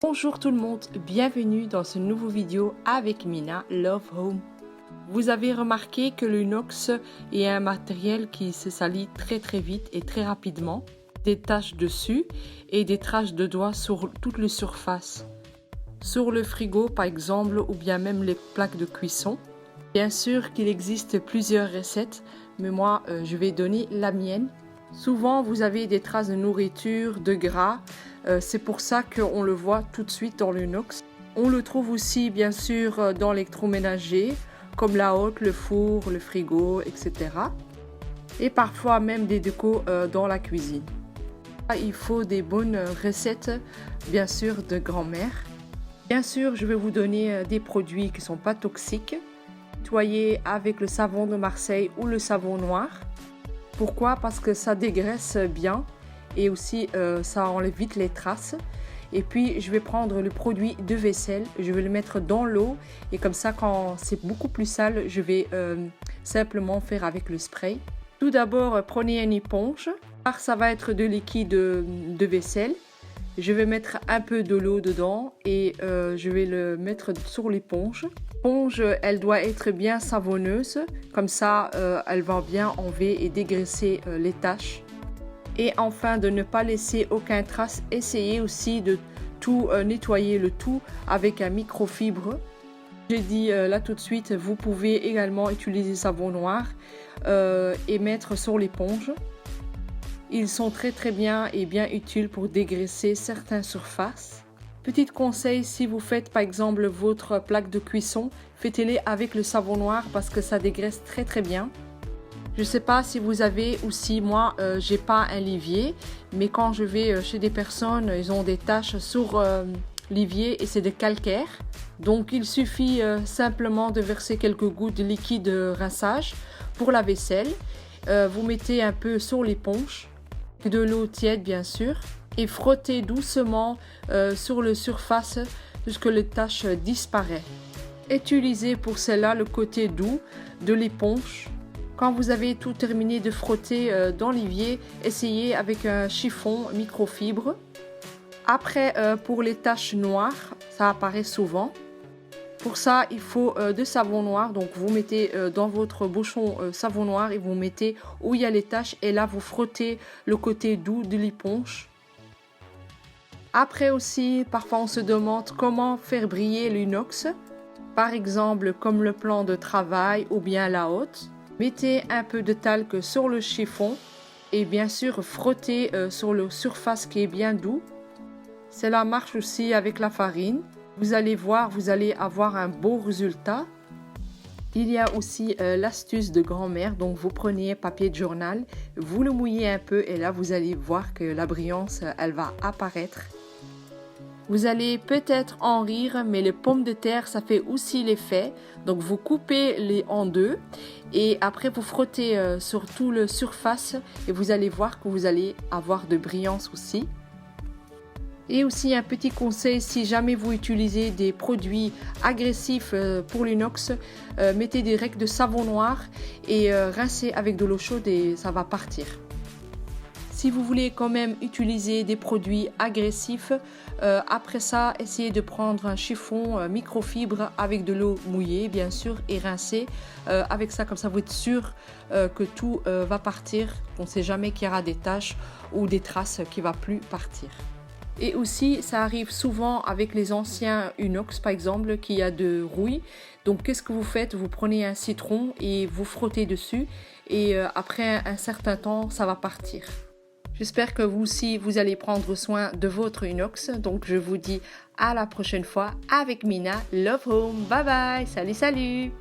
Bonjour tout le monde, bienvenue dans ce nouveau vidéo avec Mina Love Home. Vous avez remarqué que l'inox est un matériel qui se salit très vite et très rapidement. Des taches dessus et des traces de doigts sur toute la surface. Sur le frigo par exemple ou bien même les plaques de cuisson. Bien sûr qu'il existe plusieurs recettes, mais moi je vais donner la mienne. Souvent vous avez des traces de nourriture, de gras, c'est pour ça qu'on le voit tout de suite dans l'inox. On le trouve aussi bien sûr dans l'électroménager, comme la hotte, le four, le frigo, etc. Et parfois même des décos dans la cuisine. Il faut des bonnes recettes, bien sûr, de grand-mère. Bien sûr, je vais vous donner des produits qui ne sont pas toxiques. Nettoyer avec le savon de Marseille ou le savon noir. Pourquoi? Parce que ça dégraisse bien et aussi ça enlève vite les traces. Et puis je vais prendre le produit de vaisselle, je vais le mettre dans l'eau et comme ça quand c'est beaucoup plus sale, je vais simplement faire avec le spray. Tout d'abord, prenez une éponge. Ça va être de liquide de vaisselle. Je vais mettre un peu de l'eau dedans et je vais le mettre sur l'éponge. L'éponge, elle doit être bien savonneuse, comme ça elle va bien enlever et dégraisser les taches. Et enfin, de ne pas laisser aucune trace, essayez aussi de tout nettoyer le tout avec un microfibre. J'ai dit là tout de suite, vous pouvez également utiliser savon noir et mettre sur l'éponge. Ils sont très bien et bien utiles pour dégraisser certaines surfaces. Petit conseil, si vous faites par exemple votre plaque de cuisson, faites-les avec le savon noir parce que ça dégraisse très bien. Je ne sais pas si vous avez aussi, moi j'ai pas un livier, mais quand je vais chez des personnes, ils ont des taches sur l'évier et c'est de calcaire. Donc il suffit simplement de verser quelques gouttes de liquide rinçage pour la vaisselle. Vous mettez un peu sur l'éponge. De l'eau tiède bien sûr et frottez doucement sur la surface jusqu'à les taches disparaissent. Utilisez pour cela le côté doux de l'éponge. Quand vous avez tout terminé de frotter dans l'évier, essayez avec un chiffon microfibre. Après pour les taches noires, ça apparaît souvent. Pour ça, il faut de savon noir. Donc, vous mettez dans votre bouchon savon noir et vous mettez où il y a les taches. Et là, vous frottez le côté doux de l'éponge. Après aussi, parfois on se demande comment faire briller l'inox. Par exemple, comme le plan de travail ou bien la hotte. Mettez un peu de talc sur le chiffon. Et bien sûr, frottez sur la surface qui est bien doux. Cela marche aussi avec la farine. Vous allez voir, vous allez avoir un beau résultat. Il y a aussi l'astuce de grand-mère. Donc vous prenez papier de journal, vous le mouillez un peu et là vous allez voir que la brillance, elle va apparaître. Vous allez peut-être en rire, mais les pommes de terre, ça fait aussi l'effet. Donc vous coupez les en deux et après vous frottez sur toute la surface et vous allez voir que vous allez avoir de brillance aussi. Et aussi un petit conseil, si jamais vous utilisez des produits agressifs pour l'inox, mettez des règles de savon noir et rincez avec de l'eau chaude et ça va partir. Si vous voulez quand même utiliser des produits agressifs, après ça, essayez de prendre un chiffon microfibre avec de l'eau mouillée bien sûr et rincer. Avec ça, comme ça vous êtes sûr que tout va partir. On ne sait jamais qu'il y aura des taches ou des traces qui ne vont plus partir. Et aussi, ça arrive souvent avec les anciens inox, par exemple, qu'il y a de rouille. Donc, qu'est-ce que vous faites? Vous prenez un citron et vous frottez dessus. Et après un certain temps, ça va partir. J'espère que vous aussi, vous allez prendre soin de votre inox. Donc, je vous dis à la prochaine fois avec Mina Love Home. Bye bye! Salut!